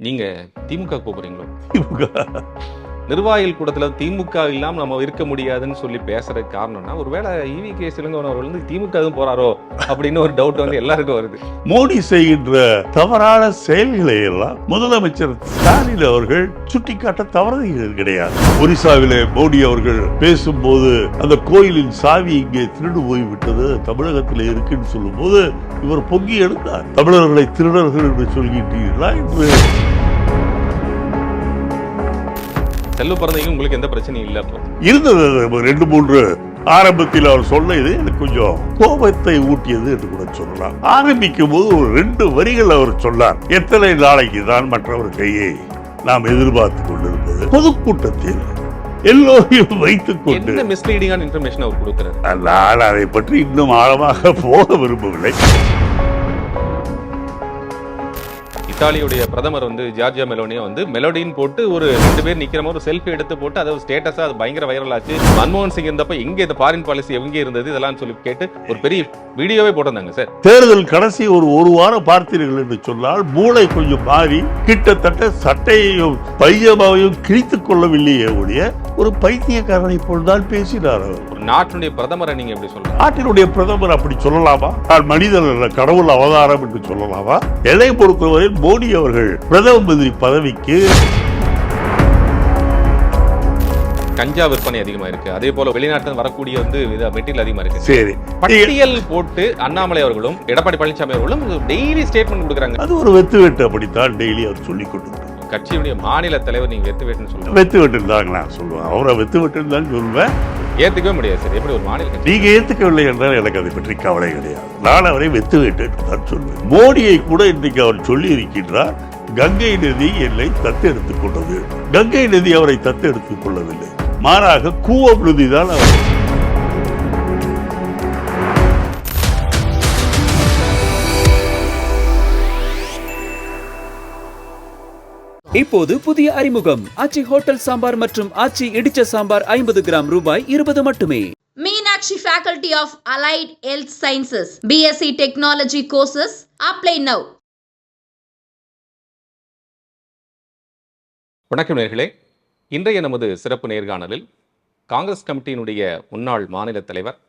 நீங்க திமுக போறீங்களோ? திமுக நிர்வாகிகள் கூட்டத்துல திமுக இல்லாம நம்ம இருக்க முடியாதுன்னு சொல்லி பேசுறதுக்கு காரணம்னா, ஒருவேளை ஈவி.கே. இளங்கோவன் அவர்கள் வந்து திமுக எதுவும் போறாரோ அப்படின்னு ஒரு டவுட் வந்து எல்லாருக்கும் வருது. மோடி செய்கின்ற தவறான செயல்களை எல்லாம் முதலமைச்சர் ஸ்டாலின் அவர்கள் சுட்டிக்காட்ட தவறுகிறது கிடையாது. ஒரிசாவிலே மோடி அவர்கள் பேசும்போது அந்த கோயிலின் சாவி இங்கே திருடு போய்விட்டது, தமிழகத்தில் இருக்குன்னு சொல்லும் போது இவர் பொங்கி எடுத்தார். தமிழர்களை திருடர்கள் என்று சொல்கின்றீர்களா என்று. செல்வ பிறந்தையும் உங்களுக்கு எந்த பிரச்சனையும் இல்லை. அப்போ இருந்தது 2-3 ஆரம்பத்தில் அவர் சொன்னது எனக்கு கொஞ்சம் கோபத்தை ஊட்டியது என்று கூட சொல்லலாம். ஆரம்பிக்கும் போது ஒரு 2 வரிகள் அவர் சொன்னார். எத்தனை நாளைக்கு தான் மற்றவர் கையை நாம் எதிர்பார்த்து கொண்டிருப்பது? பொதுக்கூட்டத்தில் எல்லோரையும் வைத்துக் கொண்டு என்ன மிஸ்லீடிங்கான இன்ஃபர்மேஷன் அவர் கொடுக்கிறார். நான் அதை பற்றி இன்னும் ஆழமாக போக விரும்பவில்லை. இத்தாலியுடைய பிரதமர் வந்து ஜார்ஜியா மெலோனியா வந்து மெலோடின்னு போட்டு ஒரு 2 பேர் நிக்கிற மாதிரி ஒரு செல்ஃபி எடுத்து போட்டு அதை ஸ்டேட்டஸா அது பயங்கர வைரல் ஆச்சு. மன்மோகன் சிங் இருந்தப்ப எங்க இந்த ஃபாரின் பாலிசி எங்க இருந்தது இதெல்லாம் சொல்லி கேட்டு ஒரு பெரிய வீடியோவே போட்டிருந்தாங்க சார். தேர்தல் கடைசி ஒரு வாரம் பார்த்தீர்கள் என்று சொன்னால் மூளை கொஞ்சம் மாறி கிட்டத்தட்ட சட்டையையும் பைஜமாவையும் கிழித்துக் கொள்ளவில்லையே ஒழிய ஒரு பைத்தியக்காரனை போல்தான் பேசினார். ஒரு நாட்டினுடைய பிரதமரை நீங்க எப்படி சொல்றீங்க? நாட்டினுடைய பிரதமர் அப்படி சொல்லலாமா? நான் மனிதன் அல்ல, கடவுள் அவதாரம் என்று சொல்லலாமா? என்னை பொறுத்தவரையில் மோடி அவர்கள் பிரதம மந்திரி பதவிக்கு கஞ்சா விற்பனை அதிகமா இருக்கு. அதே போல வெளிநாட்டில் வரக்கூடிய வந்து மெட்டீரியல் அதிகமா இருக்கு. சரி, பட்டியல் போட்டு அண்ணாமலை அவர்களும் எடப்பாடி பழனிசாமி அவர்களும் டெய்லி ஸ்டேட்மெண்ட் கொடுக்குறாங்க. அது ஒரு வெத்து வெட்டு, அப்படித்தான் டெய்லி அவர் சொல்லிக் கொண்டு கட்சியுடைய மாநில தலைவர் நீங்க வெத்து வெட்டுன்னு சொல்லுங்க. வெத்து வெட்டு தாங்க நான் சொல்லுவேன். அவரை வெத்து வெட்டுன்னு தான் சொல்லுவேன். ஏத்துக்கவே முடியாது சார். எப்படி ஒரு மாநில நீங்க ஏத்துக்கவில்லை என்றால் எனக்கு அதை பற்றி கவலை கிடையாது. நான் அவரை வெத்து வெட்டு தான் சொல்லுவேன். மோடியை கூட இன்றைக்கு அவர் சொல்லி இருக்கின்றார், கங்கை நதி என்னை தத்தெடுத்துக் கொண்டது. கங்கை நதி அவரை தத்தெடுத்துக் கொள்ளவில்லை, மாறாக கூவம் நதி தான் அவர். இப்போது புதிய அறிமுகம் ஆச்சி ஹோட்டல் சாம்பார் மற்றும் ஆச்சி இடிச்ச சாம்பார் 50 கிராம் ரூபாய் 20 மட்டுமே. Meenakshi Faculty of Allied Health Sciences, BSc Technology courses, apply now. வணக்கம் நேயர்களே, இன்றைய நமது சிறப்பு நேர்காணலில் காங்கிரஸ் கமிட்டியினுடைய முன்னாள் மாநில தலைவர்,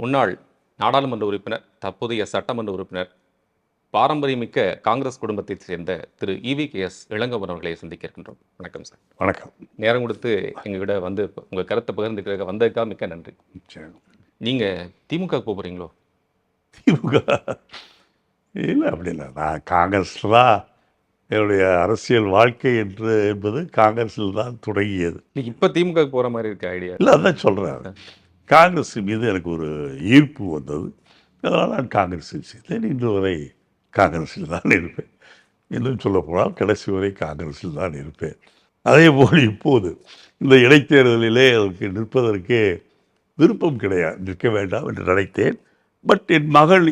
முன்னாள் நாடாளுமன்ற உறுப்பினர், தற்போதைய சட்டமன்ற உறுப்பினர், பாரம்பரியமிக்க காங்கிரஸ் குடும்பத்தைச் சேர்ந்த திரு ஈவி.கே. இளங்கோவன் அவர்களை சந்திக்க இருக்கின்றோம். வணக்கம் சார். வணக்கம். நேரம் கொடுத்து எங்ககிட்ட வந்து உங்கள் கருத்தை பகிர்ந்துக்கிறதுக்கு வந்ததுக்காக மிக்க நன்றி. நீங்க திமுக போறீங்களோ? திமுக இல்லை, அப்படி இல்லை. நான் காங்கிரஸில் தான் என்னுடைய அரசியல் வாழ்க்கை என்பது காங்கிரஸில் தான் தொடங்கியது. இப்போ திமுக போகிற மாதிரி இருக்க ஐடியா இல்லை, அதான் சொல்கிறேன். காங்கிரஸ் மீது எனக்கு ஒரு ஈர்ப்பு வந்தது. அதனால் நான் காங்கிரஸில் சேர்ந்தேன். இன்று வரை காங்கிரஸில் தான் இருப்பேன். இன்னும் சொல்ல போனால் கடைசி வரை காங்கிரஸில் தான் இருப்பேன். அதே போல் இப்போது இந்த இடைத்தேர்தலிலே அதற்கு நிற்பதற்கே விருப்பம் கிடையாது, நிற்க வேண்டாம் என்று நினைத்தேன். பட் என் மகள்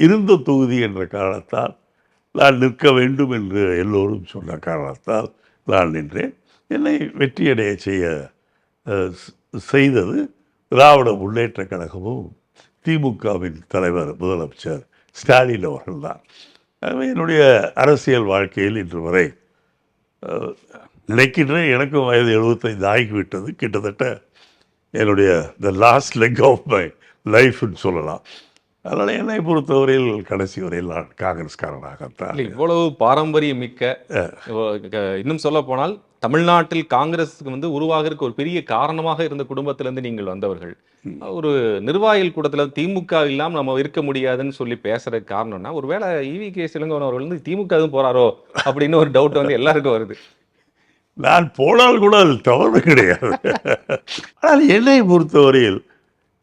இருந்த தொகுதி என்ற காரணத்தால் நான் நிற்க வேண்டும் என்று எல்லோரும் சொன்ன காரணத்தால் நான் நின்றேன். என்னை வெற்றியடைய செய்தது திராவிட முன்னேற்ற கழகமும் திமுகவின் தலைவர் முதலமைச்சர் ஸ்டாலின் அவர்கள்தான். ஆகவே என்னுடைய அரசியல் வாழ்க்கையில் இன்று வரை நினைக்கின்றேன், எனக்கும் வயது 75 ஆகிவிட்டது. கிட்டத்தட்ட என்னுடைய the last leg of my லைஃப்னு சொல்லலாம். அதனால் என்னை பொறுத்தவரையில் கடைசி வரையில் நான் காங்கிரஸ்காரனாகத்தான். இவ்வளவு பாரம்பரியம் மிக்க, இன்னும் சொல்ல போனால் தமிழ்நாட்டில் காங்கிரஸுக்கு வந்து உருவாகிறதுக்கு ஒரு பெரிய காரணமாக இருந்த குடும்பத்திலிருந்து நீங்கள் வந்தவர்கள். ஒரு நிர்வாகிகள் கூட்டத்தில் திமுக இல்லாமல் நம்ம இருக்க முடியாதுன்னு சொல்லி பேசுறதுக்கு காரணம்னா, ஒருவேளை ஈவி.கே. இளங்கோவன் அவர்கள் வந்து திமுக எதுவும் போறாரோ அப்படின்னு ஒரு டவுட் வந்து எல்லாருக்கும் வருது. நான் போனால் கூட அது தவறு கிடையாது. ஆனால் என்னை பொறுத்தவரையில்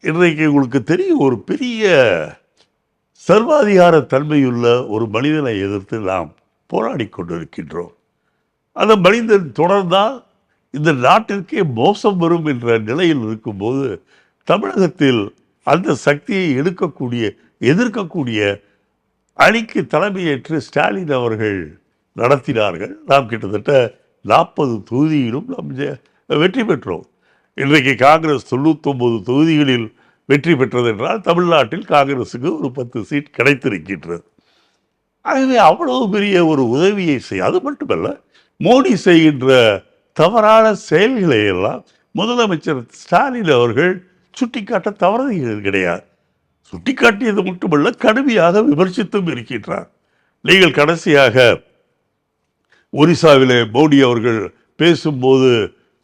இன்றைக்கு உங்களுக்கு தெரியும், ஒரு பெரிய சர்வாதிகார தன்மையுள்ள ஒரு மனிதனை எதிர்த்து நாம் போராடி கொண்டிருக்கின்றோம். அந்த மனிதன் தொடர்ந்தால் இந்த நாட்டிற்கே மோசம் வரும் என்ற நிலையில் இருக்கும்போது தமிழகத்தில் அந்த சக்தியை எதிர்க்கக்கூடிய அணிக்கு தலைமையேற்று ஸ்டாலின் அவர்கள் நடத்தினார்கள். நாம் கிட்டத்தட்ட 40 தொகுதியிலும் நாம் வெற்றி பெற்றோம். இன்றைக்கு காங்கிரஸ் 99 தொகுதிகளில் வெற்றி பெற்றது என்றால் தமிழ்நாட்டில் காங்கிரஸுக்கு ஒரு 10 சீட் கிடைத்திருக்கின்றது. ஆகவே அவ்வளவு பெரிய ஒரு உதவியை செய்ய, அது மட்டுமல்ல, மோடி செய்கின்ற தவறான செயல்களை எல்லாம் முதலமைச்சர் ஸ்டாலின் அவர்கள் சுட்டிக்காட்ட தவறுகிறது கிடையாது. சுட்டிக்காட்டியது மட்டுமல்ல, கடுமையாக விமர்சித்தும் இருக்கின்றார். நீங்கள் கடைசியாக ஒரிசாவிலே மோடி அவர்கள் பேசும்போது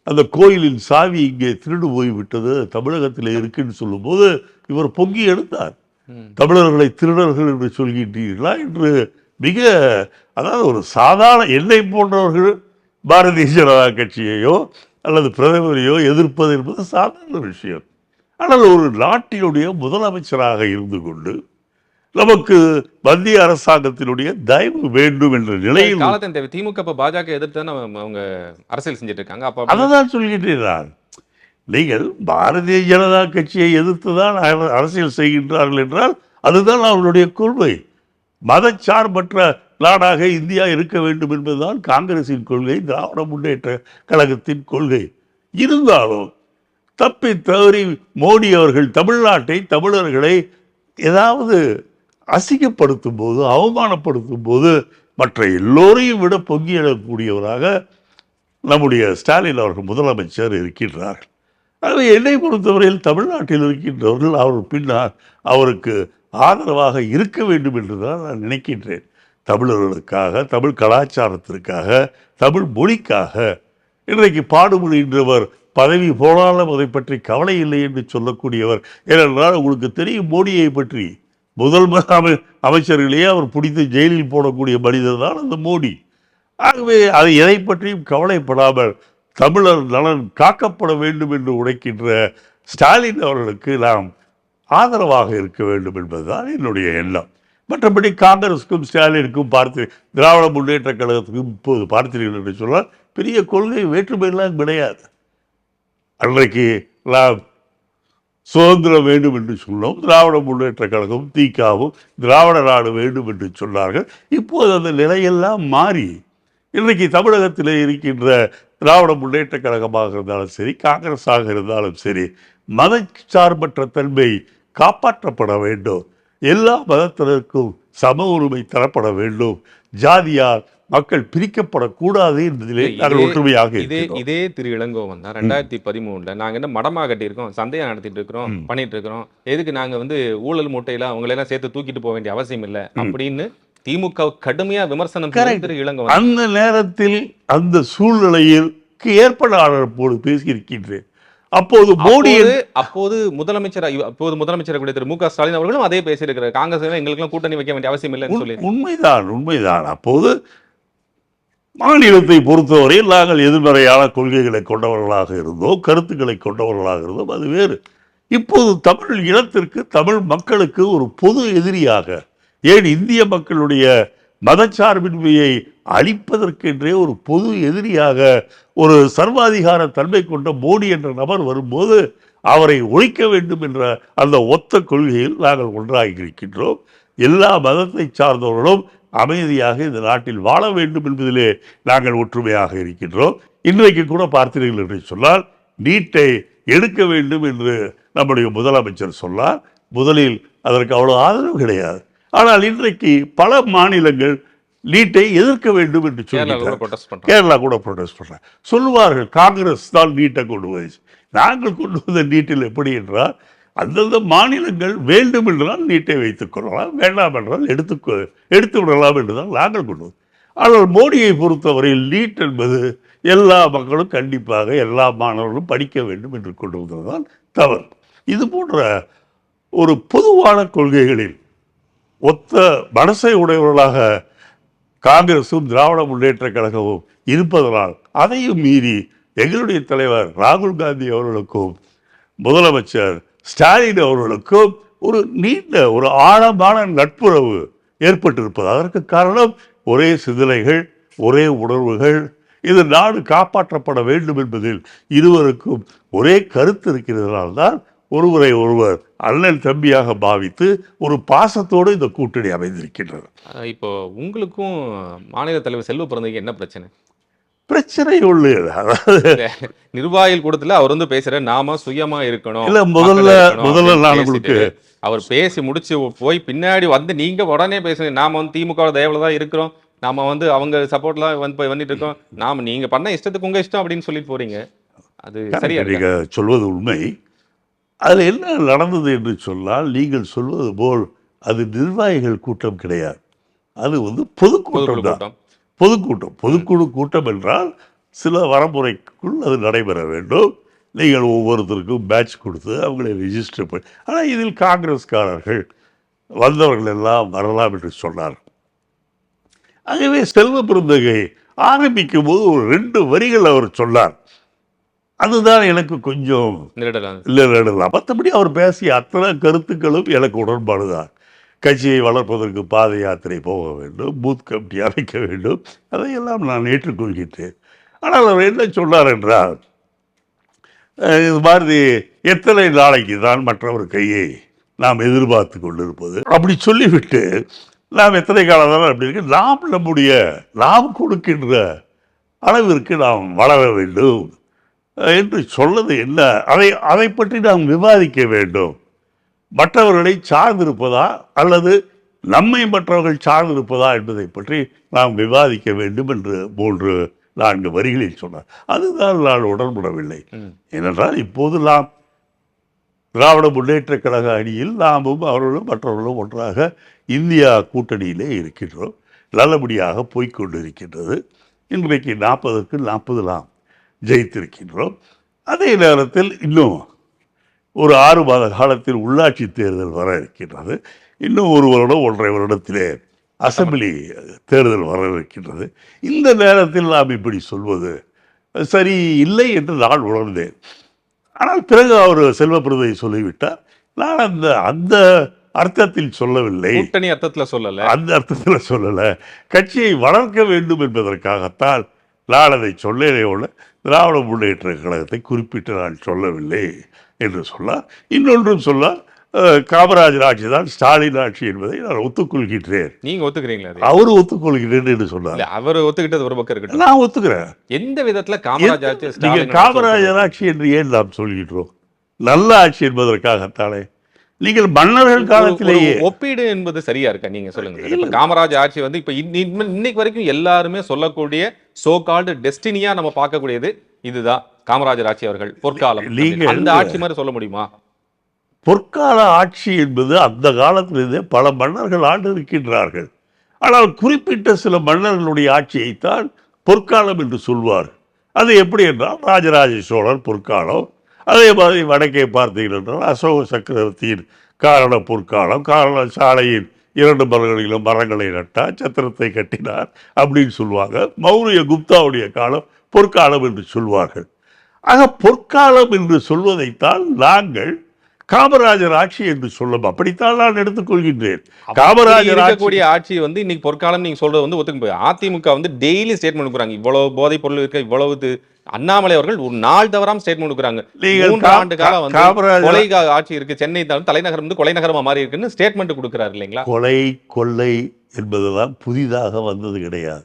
அந்த கோயிலின் சாவி இங்கே திருடு போய்விட்டது, தமிழகத்தில் இருக்குன்னு சொல்லும்போது இவர் பொங்கி எடுத்தார். தமிழர்களை திருடர்கள் என்று சொல்கின்றீர்களா என்று மிக, அதாவது ஒரு சாதாரண என்னை போன்றவர்கள் பாரதிய ஜனதா கட்சியையோ அல்லது பிரதமரையோ எதிர்ப்பது என்பது சாதாரண விஷயம். ஆனால் ஒரு நாட்டினுடைய முதலமைச்சராக இருந்து கொண்டு நமக்கு மத்திய அரசாங்கத்தினுடைய தயவு வேண்டும் என்ற நிலையில் காலத்தின் தேவை. திமுக இப்ப பாஜக எதிர்த்து தானே அவங்க அரசியல் செஞ்சுட்டு இருக்காங்க. அப்ப அதைதான் சொல்கின்றேன். நீங்கள் பாரதிய ஜனதா கட்சியை எதிர்த்து தான் அரசியல் செய்கின்றார்கள் என்றால் அதுதான் அவர்களுடைய கொள்கை. மதச்சார்பற்ற நாடாக இந்தியா இருக்க வேண்டும் என்பதுதான் காங்கிரசின் கொள்கை, திராவிட முன்னேற்ற கழகத்தின் கொள்கை. இருந்தாலும் தப்பி தவறி மோடி அவர்கள் தமிழ்நாட்டை, தமிழர்களை ஏதாவது அசிங்கப்படுத்தும் போது, அவமானப்படுத்தும் போது மற்ற எல்லோரையும் விட பொங்கி எழக்கூடியவராக நம்முடைய ஸ்டாலின் அவர்கள் முதலமைச்சர் இருக்கின்றார்கள். ஆகவே என்னை பொறுத்தவரையில் தமிழ்நாட்டில் இருக்கின்றவர்கள் அவர் பின்னால் அவருக்கு ஆதரவாக இருக்க வேண்டும் என்று தான் நான் நினைக்கின்றேன். தமிழர்களுக்காக, தமிழ் கலாச்சாரத்திற்காக, தமிழ் மொழிக்காக இன்றைக்கு பாடுபடுகின்றவர். பதவி போனாலும் அதை பற்றி கவலை இல்லை என்று சொல்லக்கூடியவர். ஏனென்றால் உங்களுக்கு தெரியும், மோடியை பற்றி முதல் அமைச்சர்களையே அவர் பிடித்து ஜெயிலில் போடக்கூடிய மனிதர் தான் அந்த மோடி. ஆகவே அதை எதை பற்றியும் கவலைப்படாமல் தமிழர் நலன் காக்கப்பட வேண்டும் என்று உழைக்கின்ற ஸ்டாலின் அவர்களுக்கு நாம் ஆதரவாக இருக்க வேண்டும் என்பதுதான் என்னுடைய எண்ணம். மற்றபடி காங்கிரஸுக்கும் ஸ்டாலினுக்கும் திராவிட முன்னேற்ற கழகத்துக்கும் இப்போது பார்த்தீர்கள் என்று சொன்னால் பெரிய கொள்கை வேற்றுமையெல்லாம் கிடையாது. அன்றைக்கு நாம் சுதந்திரம் வேண்டும் என்று சொன்னோம், திராவிட முன்னேற்ற கழகம் திகாவும் திராவிட நாடு வேண்டும் என்று சொன்னார்கள். இப்போது அந்த நிலையெல்லாம் மாறி இன்றைக்கு தமிழகத்தில் இருக்கின்ற திராவிட முன்னேற்ற கழகமாக இருந்தாலும் சரி, காங்கிரஸாக இருந்தாலும் சரி, மதச்சார்பற்ற தன்மை காப்பாற்றப்பட வேண்டும். எல்லா மதத்தினருக்கும் சம உரிமை தரப்பட வேண்டும். ஜாதியால் மக்கள் பிரிக்கப்படக்கூடாது என்பதிலே நாங்கள் ஒற்றுமையாக இதே திரு இளங்கோவன் தான் 2013 நாங்க என்ன மடமா கட்டியிருக்கோம், சந்தையா நடத்திட்டு இருக்கிறோம், பண்ணிட்டு இருக்கிறோம், எதுக்கு நாங்க ஊழல் மூட்டையில அவங்களெல்லாம் சேர்த்து தூக்கிட்டு போக வேண்டிய அவசியம் இல்லை அப்படின்னு திமுக கடுமையா விமர்சனம் திரு இளங்கோவன். அந்த நேரத்தில் அந்த சூழ்நிலையில் ஏற்பட பேசியிருக்கின்றேன். அப்போது மோடி முதலமைச்சர் திரு மு.க. ஸ்டாலின் அவர்களும் அதே பேசியிருக்கிறார். காங்கிரஸ் எங்களுக்கு கூட்டணி வைக்க வேண்டிய அவசியம் இல்லைன்னு சொல்லி. உண்மைதான். அப்போது மாநிலத்தை பொறுத்தவரையில் நாங்கள் எதிர்மறையான கொள்கைகளை கொண்டவர்களாக இருந்தோம், கருத்துக்களை கொண்டவர்களாக இருந்தோம், அது வேறு. இப்போது தமிழ் இனத்திற்கு, தமிழ் மக்களுக்கு ஒரு பொது எதிரியாக, ஏன் இந்திய மக்களுடைய மதச்சார்பின்மையை அழிப்பதற்கென்றே ஒரு பொது எதிரியாக ஒரு சர்வாதிகார தன்மை கொண்ட மோடி என்ற நபர் வரும்போது அவரை ஒழிக்க வேண்டும் என்ற அந்த ஒத்த கொள்கையில் நாங்கள் ஒன்றாகி இருக்கின்றோம். எல்லா மதத்தை சார்ந்தவர்களும் அமைதியாக இந்த நாட்டில் வாழ வேண்டும் என்பதிலே நாங்கள் ஒற்றுமையாக இருக்கின்றோம். இன்றைக்கு கூட பார்த்தீர்கள் என்று சொன்னால் நீட்டை எடுக்க வேண்டும் என்று நம்முடைய முதலமைச்சர் சொன்னார். முதலில் அதற்கு அவ்வளவு ஆதரவு கிடையாது. ஆனால் இன்றைக்கு பல மாநிலங்கள் நீட்டை எதிர்க்க வேண்டும் என்று சொல்கிறார்கள். கேரளா கூட ப்ரொடெஸ்ட் பண்றாங்க. சொல்லுவார்கள் காங்கிரஸ் தான் நீட்டை கொண்டு வந்துச்சு. நாங்கள் கொண்டு வந்த நீட்டில் எப்படி என்றால் அந்தந்த மாநிலங்கள் வேண்டும் என்றால் நீட்டை வைத்துக் கொள்ளலாம், வேண்டாம் என்றால் எடுத்து விடலாம் என்றுதான் நாங்கள் கொண்டு வந்தோம். ஆனால் மோடியை பொறுத்தவரையில் நீட் என்பது எல்லா மக்களும் கண்டிப்பாக எல்லா மாணவர்களும் படிக்க வேண்டும் என்று கொண்டு வந்ததுதான் தவறு. இது போன்ற ஒரு பொதுவான கொள்கைகளில் ஒத்த மனசை உடையவர்களாக காங்கிரசும் திராவிட முன்னேற்ற கழகமும் இருப்பதனால் அதையும் மீறி எங்களுடைய தலைவர் ராகுல் காந்தி அவர்களுக்கும் முதலமைச்சர் ஸ்டாலின் அவர்களுக்கும் ஒரு நீண்ட ஒரு ஆழமான நட்புறவு ஏற்பட்டிருப்பது. அதற்கு காரணம் ஒரே சிந்தனைகள், ஒரே உணர்வுகள். இது நாடு காப்பாற்றப்பட வேண்டும் என்பதில் இருவருக்கும் ஒரே கருத்து இருக்கிறதுனால்தான் ஒருவரை ஒருவர் அண்ணன் தம்பியாக பாவித்து ஒரு பாசத்தோடு இந்த கூட்டணி அமைந்திருக்கின்றது. இப்போ உங்களுக்கும் மாநில தலைவர் செல்வ பிறந்தகைக்கு என்ன பிரச்சனை? பிரச்சனை உள்ளது. அதாவது நிர்வாகிகள் கூடத்துல அவர் வந்து பேசுற நாம சுயமா இருக்கணும். இல்ல, மக்கள் இருக்கணும் முதல்ல அப்படின்னு நான் பேசிட்டு, உங்களுக்கு அவர் பேசி முடிச்சு போய் பின்னாடி வந்து நீங்க உடனே பேசுங்க. நாம வந்து திமுக தயவுல தான் இருக்கிறோம். நாம வந்து அவங்க சப்போர்ட்லாம் வந்துட்டு இருக்கோம். நாம நீங்க பண்ண இஷ்டத்துக்கு உங்க இஷ்டம் அப்படின்னு சொல்லிட்டு போறீங்க. அது சரியா இருக்கா? நீங்க சொல்வது உண்மை. அதுல என்ன நடந்தது என்று சொன்னால், நீங்கள் சொல்வது போல் அது நிர்வாகிகள் கூட்டம் கிடையாது. அது வந்து பொதுக்கூட்டம் பொதுக்குழு தான். கூட்டம். பொதுக்குழு கூட்டம் என்றால் சில வரமுறைக்குள் அது நடைபெற வேண்டும். நீங்கள் ஒவ்வொருத்தருக்கும் பேட்ச் கொடுத்து அவங்களை ரிஜிஸ்டர் பண்ணி, ஆனால் இதில் காங்கிரஸ்காரர்கள் வந்தவர்கள் எல்லாம் வரலாம் என்று சொன்னார். ஆகவே செல்வ பெருந்தகை ஆரம்பிக்கும் போது ஒரு 2 வரிகள் அவர் சொன்னார். அதுதான் எனக்கு கொஞ்சம் நிரடலாம். இல்லை. மற்றபடி அவர் பேசிய அத்தனை கருத்துக்களும் எனக்கு உடன்பாடுதான். கட்சியை வளர்ப்பதற்கு பாத யாத்திரை போக வேண்டும், பூத் கமிட்டி அமைக்க வேண்டும், அதையெல்லாம் நான் ஏற்றுக்கொள்கின்றேன். ஆனால் அவர் என்ன சொன்னார் என்றால், இது மாதிரி எத்தனை நாளைக்கு தான் மற்றவர் கையை நாம் எதிர்பார்த்து கொண்டிருப்பது, அப்படி சொல்லிவிட்டு நாம் எத்தனை காலம் தான் அப்படி இருக்கு, நாம் கொடுக்கின்ற அளவிற்கு நாம் வளர வேண்டும் என்று சொன்னது என்ன, அதை பற்றி நாம் விவாதிக்க வேண்டும். மற்றவர்களை சார்ந்திருப்பதா அல்லது நம்மை மற்றவர்கள் சார்ந்திருப்பதா என்பதை பற்றி நாம் விவாதிக்க வேண்டும் என்று 3-4 வரிகளில் சொன்னார். அதுதான் நான் உடன்படவில்லை. ஏனென்றால் இப்போது நாம் திராவிட முன்னேற்ற கழக அணியில் நாமும் அவர்களும் மற்றவர்களும் ஒன்றாக இந்தியா கூட்டணியிலே இருக்கின்றோம். நல்லபடியாக போய்கொண்டிருக்கின்றது. இன்றைக்கு 40க்கு 40 நாம் ஜெயித்திருக்கின்றோம். அதே நேரத்தில் இன்னும் ஒரு 6 மாத காலத்தில் உள்ளாட்சி தேர்தல் வர இருக்கின்றது. இன்னும் 1 வருடம் 1.5 வருடத்திலே அசம்பிளி தேர்தல் வர இருக்கின்றது. இந்த நேரத்தில் நாம் இப்படி சொல்வது சரி இல்லை என்று நான் உணர்ந்தேன். ஆனால் பிறகு அவர் செல்வ பெருந்தகை சொல்லிவிட்டார். நான் அந்த அர்த்தத்தில் சொல்லவில்லை, கூட்டணி அர்த்தத்துல சொல்லல, அந்த அர்த்தத்தில் சொல்லலை. கட்சியை வளர்க்க வேண்டும் என்பதற்காகத்தான் நான் அதை சொல்லேனே உள்ள திராவிட முன்னேற்ற கழகத்தை குறிப்பிட்டு நான் சொல்லவில்லை என்று சொன்னார். இன்னொன்றும் சொன்னார், காமராஜர் ஆட்சி தான் ஸ்டாலின் ஆட்சி என்பதை நான் ஒத்துக்கொள்கின்றேன். நீங்க ஒத்துக்கிறீங்களா? அவரு ஒத்துக்கொள்கிறேன் என்று சொன்னார். அவர் ஒத்துக்கிட்டது ஒரு பக்கம் இருக்கட்டும், நான் ஒத்துக்கிறேன். எந்த விதத்துல காமராஜர் ஆட்சி, நீங்க ஸ்டாலின் காமராஜர் ஆட்சி என்று ஏன் நாம் சொல்கிறோம்? நல்ல ஆட்சி என்பதற்காகத்தானே. நீங்கள் மன்னர்கள் காலத்திலேயே ஒப்பீடு என்பது சரியா இருக்கா? நீங்க சொல்லுங்க. இப்ப காமராஜ் ஆட்சி வந்து இப்ப இன்னைக்கு வரைக்கும் எல்லாருமே சொல்லக்கூடிய சோ கால்டு டெஸ்டினியா நம்ம பார்க்கக்கூடியது இதுதான். காமராஜர் ஆட்சி அவர்கள் பொற்காலம், அந்த ஆட்சி மாதிரி சொல்ல முடியுமா? பொற்கால ஆட்சி என்பது அந்த காலத்திலிருந்தே பல மன்னர்கள் ஆண்டு இருக்கின்றார்கள். ஆனால் குறிப்பிட்ட சில மன்னர்களுடைய ஆட்சியைத்தான் பொற்காலம் என்று சொல்வார். அது எப்படி என்றால் ராஜராஜ சோழர் பொற்காலம். அதே மாதிரி வடக்கே பார்த்தீர்கள் என்றால் அசோக சக்கரவர்த்தியின் காரண பொற்காலம். காரண சாலையின் 2 மரங்களிலும் மரங்களை நட்டார், சத்திரத்தை கட்டினார் அப்படின்னு சொல்லுவாங்க. மௌரிய குப்தாவுடைய காலம் பொற்காலம் என்று சொல்வார்கள். ஆக பொற்காலம் என்று சொல்வதைத்தான் நாங்கள் காமராஜர் ஆட்சி என்று சொல்லும். அப்படித்தான் நான் எடுத்துக்கொள்கின்றேன். காமராஜர் ஆட்சி வந்து இன்னைக்கு பொற்காலம் நீங்க சொல்றது வந்து ஒத்துக்கு. அதிமுக வந்து டெய்லி ஸ்டேட்மெண்ட் கொடுக்குறாங்க, இவ்வளவு போதைப் பொருள் இருக்கு, இவ்வளவு. அண்ணாமலை அவர்கள் ஒரு நாள் தவறாம ஸ்டேட்மெண்ட் கொடுக்குறாங்க. 3 ஆண்டு காலம் வந்து கொலை ஆட்சி இருக்கு, சென்னை தலைநகரம் வந்து கொலை நகரமா மாறி இருக்குன்னு ஸ்டேட்மெண்ட் கொடுக்குறாரு இல்லைங்களா? கொள்ளை என்பதுதான் புதிதாக வந்தது கிடையாது.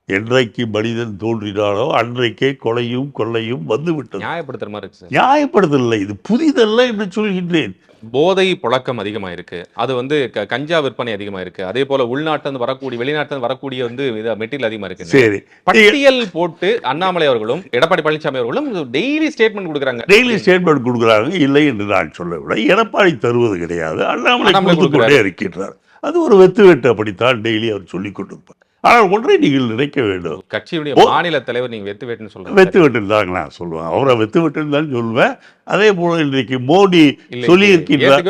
என்றைக்கு மனிதன் தோன்றினாலோ அன்றைக்கே கொலையும் கொள்ளையும் வந்துவிட்டது. நியாயப்படுத்துற மாதிரி இருக்கு. நியாயப்படுத்தல, இது புதிதல்ல என்று சொல்கின்றேன். போதை புழக்கம் அதிகமா இருக்கு, அது வந்து கஞ்சா விற்பனை அதிகமா இருக்கு, அதே போல உள்நாட்டிலிருந்து வரக்கூடிய வெளிநாட்டிலிருந்து வரக்கூடிய வந்து மெட்டீரியல் அதிகமா இருக்கு. சரி, பட்டியல் போட்டு அண்ணாமலை அவர்களும் எடப்பாடி பழனிசாமி அவர்களும் டெய்லி ஸ்டேட்மெண்ட் கொடுக்குறாங்க. இல்லை என்று நான் சொல்லவில்லை. எடப்பாடி தருவது கிடையாது, அண்ணாமலை கொடுத்துக்கொண்டே இருக்கின்றார். அது ஒரு வெட்டு அப்படித்தான் டெய்லி அவர் சொல்லிக் கொண்டிருப்பார். ஆனால் ஒன்றை நீங்கள் நினைக்க வேண்டும், கட்சியுடைய மாநில தலைவர் நீங்க வெட்டு சொல்லுங்க. வெட்டு தான் நான் சொல்லுவேன், அவரை வெட்டு தான் சொல்லுவேன். அதே போல இன்றைக்கு மோடி சொல்லி இருக்கின்றார்.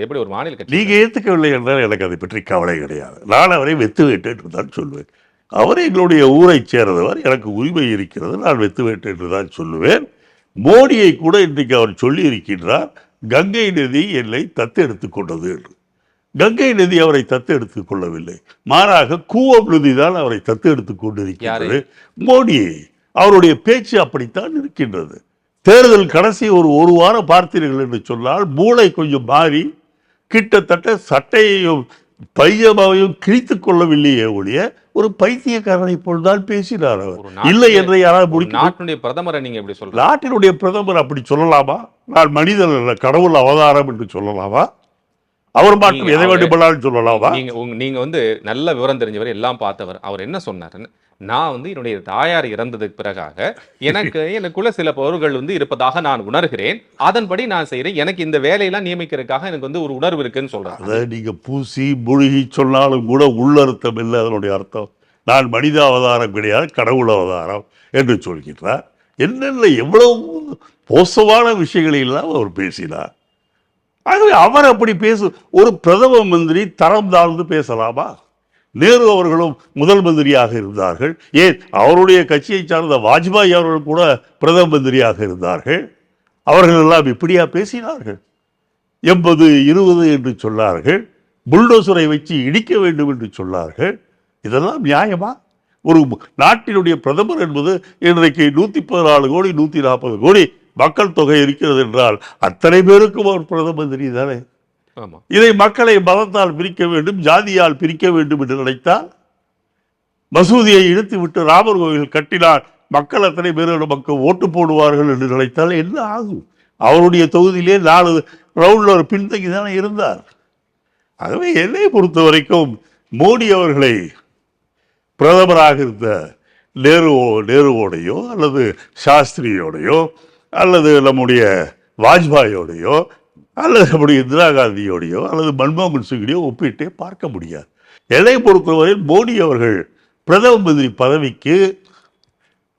எப்படி ஒரு மாநில கட்சி நீங்க ஏற்றுக்கவில்லை என்றால் எனக்கு அதை பற்றி கவலை கிடையாது. நான் அவரை வெட்டு என்று தான் சொல்லுவேன். அவர் எங்களுடைய ஊரை சேர்ந்தவர், எனக்கு உரிமை இருக்கிறது, நான் வெட்டு என்று தான் சொல்லுவேன். மோடியை கூட இன்றைக்கு அவர் சொல்லி இருக்கின்றார், கங்கை நதி என்னை தத்தெடுத்துக் கொண்டது என்று. கங்கை நதி அவரை தத்தெடுத்துக் கொள்ளவில்லை, மாறாக கூவம் நதி தான் அவரை தத்தெடுத்துக் கொண்டிருக்கிறது. மோடியை அவருடைய பேச்சு அப்படித்தான் இருக்கின்றது. தேர்தல் கடைசி ஒரு வாரம் பார்த்தீர்கள் என்று சொன்னால் மூளை கொஞ்சம் மாறி கிட்டத்தட்ட சட்டையையும் பையமாவையும் கிழித்துக் கொள்ளவில்லையே ஒழிய ஒரு பைத்தியக்காரனை போல்தான் பேசினார் அவர். ஒரு நாட்டு- இல்லை என்று யாராவது ஒரு முடிக்க நாட்டினுடைய பிரதமரை நீங்க எப்படி சொல்றீங்க? நாட்டினுடைய பிரதமர் அப்படி சொல்லலாமா? நான் மனிதன் அல்ல, கடவுள் அவதாரம் என்று சொல்லலாமா? அவர் மட்டும் நீங்க எதை வேண்டுமானாலும் சொல்லலாமா? நீங்க வந்து நல்ல விவரம் தெரிஞ்சவர், எல்லாம் பார்த்தவர். அவர் என்ன சொன்னாருன்னு, நான் வந்து என்னுடைய தாயார் இறந்ததுக்கு பிறகாக எனக்குள்ள சில பொருள்கள் வந்து இருப்பதாக நான் உணர்கிறேன், அதன்படி நான் செய்யறேன், எனக்கு இந்த வேலையெல்லாம் நியமிக்கிறதுக்காக எனக்கு வந்து ஒரு உணர்வு இருக்குன்னு சொல்றாரு. அதை நீங்க பூசி மூழ்கி சொன்னாலும் கூட உள்ளர்த்தம் இல்லை அதனுடைய அர்த்தம். நான் மனித அவதாரம் கிடையாது, கடவுள் அவதாரம் என்று சொல்கின்றார். என்னென்ன எவ்வளவு மோசமான விஷயங்களை எல்லாம் அவர் பேசினார். ஆகவே அவர் அப்படி ஒரு பிரதம மந்திரி தரம் தாழ்ந்து பேசலாமா? நேரு அவர்களும் முதல் மந்திரியாக இருந்தார்கள். ஏன் அவருடைய கட்சியை சார்ந்த வாஜ்பாய் அவர்கள் கூட பிரதம மந்திரியாக இருந்தார்கள். அவர்கள் எல்லாம் இப்படியா பேசினார்கள்? 80-20 என்று சொன்னார்கள். புல்டோசரை வச்சு இடிக்க வேண்டும் என்று சொன்னார்கள். இதெல்லாம் நியாயமா? ஒரு நாட்டினுடைய பிரதமர் என்பது இன்றைக்கு 114 கோடி 140 கோடி மக்கள் தொகை இருக்கிறது என்றால் அத்தனை பேருக்கும் அவர் பிரதம மந்திரி தானே. இதை மக்களை மதத்தால் பிரிக்க வேண்டும், ஜாதியால் பிரிக்க வேண்டும் என்று நினைத்தால், மசூதியை இழுத்து விட்டு ராமர் கோவில் கட்டினால் மக்கள் அத்தனை பேர் நமக்கு ஓட்டு போடுவார்கள் என்று நினைத்தால் என்ன ஆகும்? அவருடைய தொகுதியிலே 4 ரவுண்டில் ஒரு பின்தங்கி தானே இருந்தார். ஆகவே என்னை பொறுத்த வரைக்கும் மோடி அவர்களை பிரதமராக இருந்த நேருவோடையோ அல்லது சாஸ்திரியோடையோ அல்லது நம்முடைய வாஜ்பாயோடையோ அல்லது நம்முடைய இந்திரா காந்தியோடையோ அல்லது மன்மோகன் சிங்கையோ ஒப்பிட்டே பார்க்க முடியாது. என்னை பொறுத்தவரையில் மோடி அவர்கள் பிரதம மந்திரி பதவிக்கு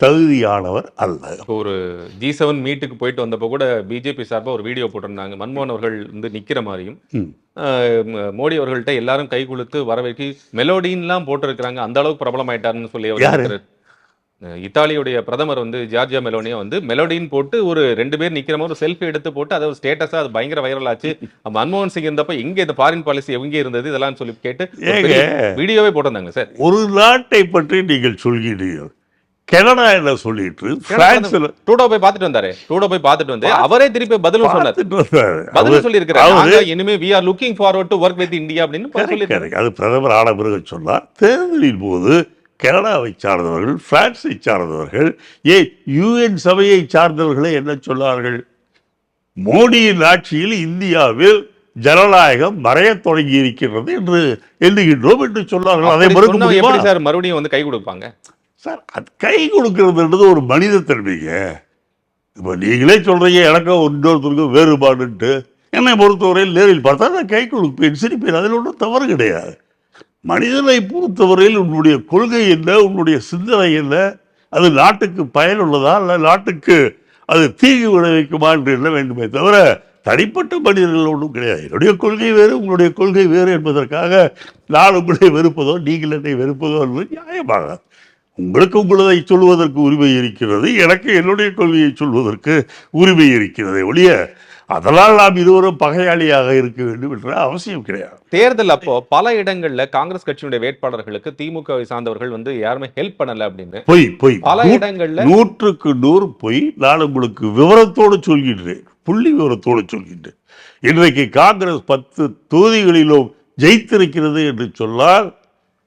தகுதியானவர் அல்ல. ஒரு G7 மீட்டுக்கு போயிட்டு வந்தப்போ கூட பிஜேபி சார்பாக ஒரு வீடியோ போட்டிருந்தாங்க. மன்மோகன் அவர்கள் வந்து நிக்கிற மாதிரியும் மோடி அவர்கள்ட்ட எல்லாரும் கை குலுத்து வரவேற்கி மெலோடின்லாம் போட்டிருக்கிறாங்க. அந்த அளவுக்கு பிரபலமாயிட்டாருன்னு சொல்லி அவர் இத்தாலியுடைய பிரதமர் வந்து ஜார்ஜியா மெலோனியா வந்து மெலோடின் போட்டு ஒரு 2 பேர் நிக்கிற மாதிரி ஒரு செல்ஃபி எடுத்து போட்டு அதை ஸ்டேட்டஸா அது பயங்கர வைரல் ஆச்சு. மன்மோகன் சிங் இருந்தப்ப எங்க இந்த ஃபாரின் பாலிசி எங்க இருந்தது இதெல்லாம் சொல்லி கேட்டு வீடியோவே போட்டிருந்தாங்க. சார், ஒரு நாட்டை பற்றி நீங்கள் சொல்கிறீர்கள், கனடா என்ன சொல்லிட்டு பிரான்ஸ்ல ட்ரூடோ போய் பார்த்துட்டு வந்தாரு. ட்ரூடோ போய் பார்த்துட்டு வந்து அவரே திருப்பி பதிலும் சொன்னார். பதிலும் சொல்லி இருக்கிறாரு, இனிமே we are looking forward to work with India அப்படின்னு சொல்லியிருக்காரு. அது பிரதமர் ஆன பிறகு சொன்னார். தேர்தலின் போது கனடாவை சார்ந்தவர்கள், பிரான்ஸை சார்ந்தவர்கள், UN சபையை சார்ந்தவர்களே என்ன சொன்னார்கள்? மோடியின் ஆட்சியில் இந்தியாவில் ஜனநாயகம் மறைய தொடங்கி இருக்கிறது என்று எண்ணுகின்றோம் என்று சொன்னார்கள். அதை எப்படி சார் மறுபடியும் வந்து கை கொடுப்பாங்க? சார், அது கை கொடுக்கறதுன்றது ஒரு மனித தன்மைங்க. இப்போ நீங்களே சொல்றீங்க எனக்கு இன்னொருத்தருக்கும் வேறுபாடுன்ட்டு. என்னை பொறுத்தவரையில் நேரில் பார்த்தா நான் கை கொடுப்பேன், சிரிப்பேன், அதில் ஒன்றும் தவறு கிடையாது. மனிதனை பொறுத்தவரையில் உன்னுடைய கொள்கை என்ன, உன்னுடைய சிந்தனை என்ன, அது நாட்டுக்கு பயனுள்ளதா இல்லை நாட்டுக்கு அது தீங்கு விளைவிக்குமா என்று எண்ண வேண்டுமே தவிர தனிப்பட்ட மனிதர்கள் ஒன்றும் கிடையாது. என்னுடைய கொள்கை வேறு, உங்களுடைய கொள்கை வேறு என்பதற்காக நான் உங்களை வெறுப்பதோ நீங்கள் என்னை வெறுப்பதோ என்பது நியாயமாக. உங்களுக்கு உங்களதை சொல்வதற்கு உரிமை இருக்கிறது, எனக்கு என்னுடைய கொள்கையை சொல்வதற்கு உரிமை இருக்கிறது ஒழிய அதனால் நாம் இருவரும் பகையாளியாக இருக்க வேண்டும் என்ற அவசியம் கிடையாது. தேர்தல் அப்போ பல இடங்கள்ல காங்கிரஸ் கட்சியினுடைய வேட்பாளர்களுக்கு திமுகவை சார்ந்தவர்கள் வந்து யாருமே ஹெல்ப் பண்ணல அப்படின்னு பொய் பல இடங்கள்ல 100க்கு 100 பொய். நான் உங்களுக்கு விவரத்தோடு சொல்கின்றேன், புள்ளி விவரத்தோடு சொல்கின்றேன். இன்றைக்கு காங்கிரஸ் 10 தொகுதிகளிலும் ஜெயித்திருக்கிறது என்று சொன்னால்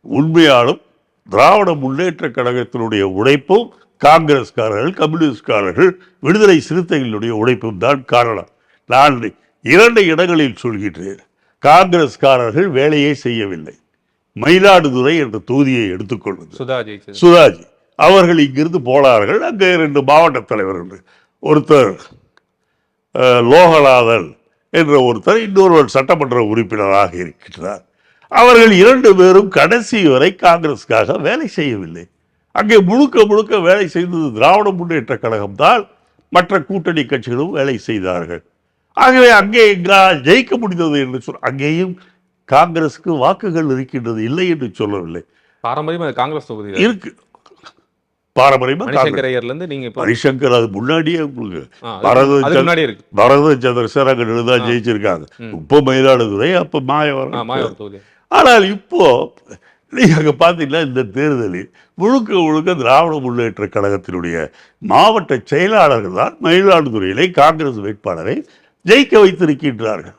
உண்மையாலும் திராவிட முன்னேற்ற கழகத்தினுடைய உழைப்பும் காங்கிரஸ்காரர்கள், கம்யூனிஸ்ட்காரர்கள், விடுதலை சிறுத்தைகளுடைய உழைப்பும் தான் காரணம். நான் 2 இடங்களில் சொல்கின்றேன், காங்கிரஸ்காரர்கள் வேலையை செய்யவில்லை. மயிலாடுதுறை என்ற தொகுதியை எடுத்துக்கொள்வது, சுதாஜி அவர்கள் இங்கிருந்து போனார்கள். அங்கே 2 மாவட்ட தலைவர்கள், ஒருத்தர் லோகநாதன் என்ற ஒருத்தர், இன்னொருவர் சட்டமன்ற உறுப்பினராக இருக்கின்றார். அவர்கள் 2 பேரும் கடைசி வரை காங்கிரஸுக்காக வேலை செய்யவில்லை. அங்கே முழுக்க வேலை செய்தது திராவிட முன்னேற்ற கழகம் தான். மற்ற கூட்டணி கட்சிகளும் வேலை செய்தார்கள். ஆகவே அங்கே ஜெயிக்க முடிந்தது என்று அங்கேயும் காங்கிரஸுக்கு வாக்குகள் இருக்கின்றது, இல்லை என்று சொல்லவில்லை. பாரம்பரியமா காங்கிரஸ் தொகுதி இருக்கு. பாரம்பரியமா மணிசங்கர் அது முன்னாடியே பரத சந்திரசேகர் அங்க நின்றுதான் ஜெயிச்சிருக்காங்க. இப்போ மயிலாடுதுறை, அப்ப மாயவரம். ஆனால் இப்போ நீங்க அங்க பாத்தீங்கன்னா இந்த தேர்தலில் முழுக்க திராவிட முன்னேற்ற கழகத்தினுடைய மாவட்ட செயலாளர்கள் தான் மயிலாடுதுறையிலே காங்கிரஸ் வேட்பாளரை ஜெயிக்க வைத்திருக்கின்றார்கள்.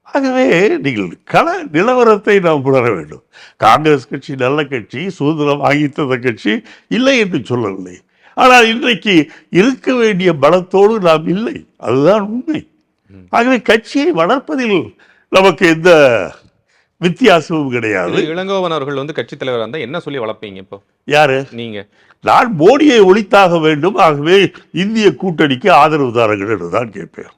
ஆகவே நீங்கள் கள நிலவரத்தை நாம் உணர வேண்டும். காங்கிரஸ் கட்சி நல்ல கட்சி, சுதந்திரம் வாங்கி தந்த கட்சி இல்லை என்று சொல்லவில்லை. ஆனால் இன்றைக்கு இருக்க வேண்டிய பலத்தோடு நாம் இல்லை, அதுதான் உண்மை. ஆகவே கட்சியை வளர்ப்பதில் நமக்கு எந்த வித்தியாசமும் கிடையாது. இளங்கோவன் அவர்கள் வந்து கட்சி தலைவராக இருந்தால் என்ன சொல்லி வளர்ப்பீங்க இப்போ? யாரு? நீங்க. நான் மோடியை ஒழித்தாக வேண்டும், ஆகவே இந்திய கூட்டணிக்கு ஆதரவு தாருங்கள் என்று தான் கேட்பேன்.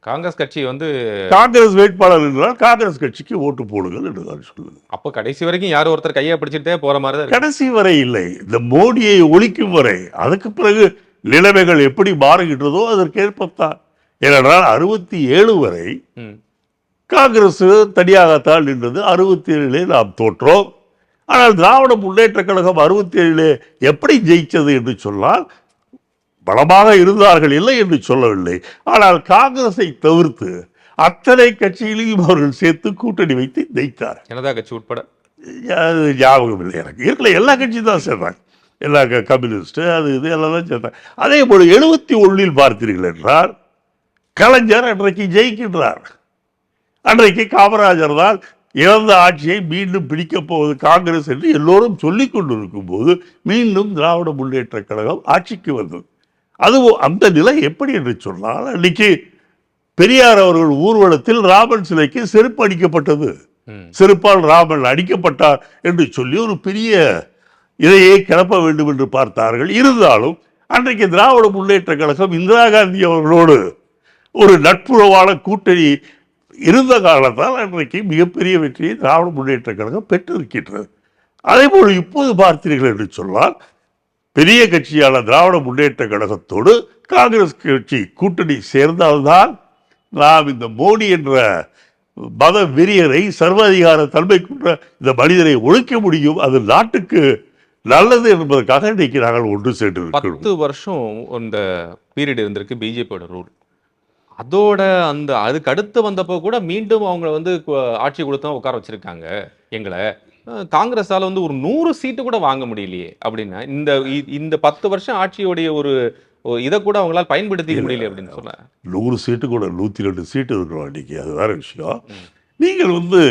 காங்கிரஸ் கட்சி வந்து காங்கிரஸ் வேட்பாளர் என்றால் காங்கிரஸ் கட்சிக்கு ஓட்டு போடுங்கள் என்று தான் சொல்லுங்கள். அப்போ கடைசி வரைக்கும் யாரோ ஒருத்தர் கையை பிடிச்சிட்டே போற மாதிரி தான் இருக்கு. கடைசி வரை இல்லை, இந்த மோடியை ஒழிக்கும் வரை. அதுக்கு பிறகு நிலைமைகள் எப்படி மாறுகின்றதோ அதற்கேற்பத்தான். ஏனென்றால் 67 வரை காங்கிரஸ் தனியாகத்தான் நின்றது. 67 நாம் தோற்றோம். ஆனால் திராவிட முன்னேற்ற கழகம் 67 எப்படி ஜெயிச்சது என்று சொன்னால், பலமாக இருந்தார்கள், இல்லை என்று சொல்லவில்லை. ஆனால் காங்கிரஸை தவிர்த்து அத்தனை கட்சிகளையும் அவர்கள் சேர்த்து கூட்டணி வைத்து ஜெயித்தார். ஜனதா கட்சி உட்பட ஞாபகம் இல்லை எனக்கு. இருக்கல எல்லா கட்சியும் தான் சேர்ந்தாங்க. எல்லா கம்யூனிஸ்ட் அது இது எல்லாம் தான் சேர்ந்தாங்க. அதே போல் 71 பார்த்தீர்கள் என்றால் கலைஞர் அன்றைக்கு ஜெயிக்கின்றார். அன்றைக்கு காமராஜர் தான் இழந்த ஆட்சியை மீண்டும் பிடிக்கப் போவது காங்கிரஸ் என்று எல்லோரும் சொல்லிக் கொண்டிருக்கும் போது மீண்டும் திராவிட முன்னேற்ற கழகம் ஆட்சிக்கு வந்தது. அதுவும் அந்த நிலை எப்படி என்று சொன்னால், அன்னைக்கு பெரியார் அவர்கள் ஊர்வலத்தில் ராமன் சிலைக்கு செருப்பு அடிக்கப்பட்டது. செருப்பால் ராமன் அடிக்கப்பட்டார் என்று சொல்லி ஒரு பெரிய இதையே கிளப்ப வேண்டும் என்று பார்த்தார்கள். இருந்தாலும் அன்றைக்கு திராவிட முன்னேற்ற கழகம் இந்திரா காந்தி அவர்களோடு ஒரு நட்புறவான கூட்டணி இருந்த காரணத்தால் அன்றைக்கு மிகப்பெரிய வெற்றியை திராவிட முன்னேற்ற கழகம் பெற்றிருக்கின்றது. அதே போல் இப்போது பார்த்தீர்கள் என்று சொன்னால், பெரிய கட்சியான திராவிட முன்னேற்ற கழகத்தோடு காங்கிரஸ் கட்சி கூட்டணி சேர்ந்தால்தான் நாம் இந்த மோடி என்ற மத வெறியரை, சர்வாதிகார தன்மை கொண்ட இந்த மனிதரை ஒழிக்க முடியும். அது நாட்டுக்கு நல்லது என்பதற்காக இன்றைக்கு நாங்கள் ஒன்று சேர்ந்து 10 வருஷம் இந்த பீரியட் இருந்திருக்கு பிஜேபியோட ரூல். அதோட அந்த அதுக்கு அடுத்து வந்தப்போ கூட மீண்டும் அவங்க வந்து ஆட்சி கொடுத்தா உட்கார வச்சிருக்காங்க எங்களை. காங்கிரஸால வந்து ஒரு 100 சீட்டு கூட வாங்க முடியலையே அப்படின்னா, இந்த 10 வருஷம் ஆட்சியோடைய ஒரு இதை கூட அவங்களால பயன்படுத்திக்க முடியல அப்படின்னு சொல்ல. 100 சீட்டு கூட 102 சீட்டு இருக்கிறோம் அன்றைக்கி. அது வேற விஷயம். நீங்கள் வந்து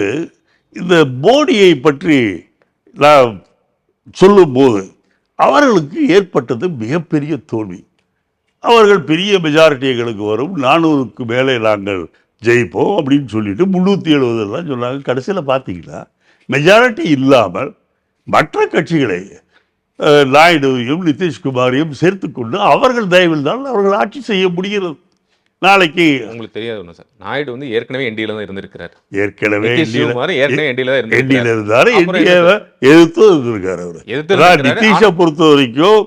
இந்த மோடியை பற்றி நான் சொல்லும்போது அவர்களுக்கு ஏற்பட்டது மிகப்பெரிய தோல்வி. அவர்கள் பெரிய மெஜாரிட்டி எங்களுக்கு வரும், 400க்கு மேலே நாங்கள் ஜெயிப்போம் அப்படின்னு சொல்லிட்டு 370 சொன்னாங்க. கடைசியில் பார்த்தீங்கன்னா மெஜாரிட்டி இல்லாமல் மற்ற கட்சிகளை நாயுடுவையும் நிதிஷ்குமாரையும் சேர்த்துக்கொண்டு அவர்கள் தயவில் தான் அவர்கள் ஆட்சி செய்ய முடிகிறது. நாளைக்கு உங்களுக்கு தெரியாது ஒன்று சார், நாயுடு வந்து ஏற்கனவே என்டியில் தான் இருந்திருக்கிறார். ஏற்கனவே என்டியில் இருந்தாரு. என்டிஏவை எதிர்த்து இருந்திருக்காரு அவர். நிதிஷை பொறுத்த வரைக்கும்,